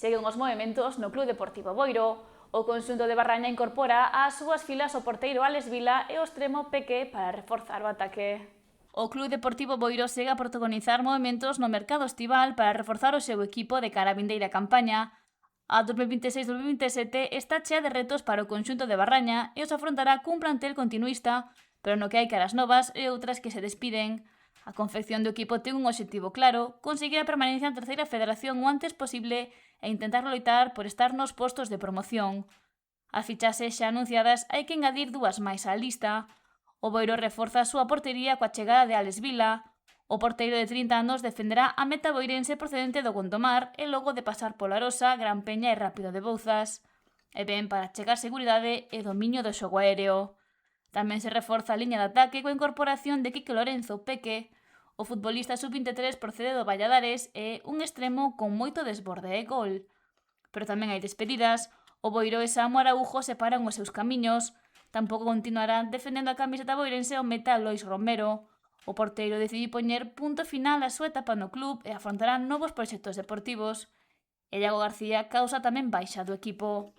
Seguen os movementos no Club Deportivo Boiro. O conxunto de Barraña incorpora ás súas filas o porteiro Alex Vila e o extremo Peque para reforzar o ataque. O Club Deportivo Boiro segue a protagonizar movementos no mercado estival para reforzar o seu equipo de cara á vindeira campaña. A 2026-2027 está chea de retos para o conxunto de Barraña e os afrontará cun plantel continuista, pero no que hai caras novas e outras que se despiden. A confección do equipo ten un obxectivo claro: conseguir a permanencia en terceira federación o antes posible e intentar loitar por estar nos postos de promoción. As fichaxes xa anunciadas hai que engadir dúas máis á lista. O Boiro reforza a súa portería coa chegada de Alex Vila. O porteiro de 30 anos defenderá a meta boirense procedente do Gondomar e logo de pasar pola Arosa, Gran Peña e Rápido de Bouzas. E ben para chegar seguridade e dominio do xogo aéreo. Tamén se reforza a liña de ataque coa incorporación de Quique Lorenzo Peque. O futbolista sub-23 procede do Valladares e un extremo con moito desborde e gol. Pero tamén hai despedidas. O Boiro e Samu Araújo separan os seus camiños. Tampouco continuarán defendendo a camiseta boirense o meta Lois Romero. O porteiro decidiu poñer punto final á súa etapa no club e afrontará novos proxectos deportivos. E Iago García causa tamén baixa do equipo.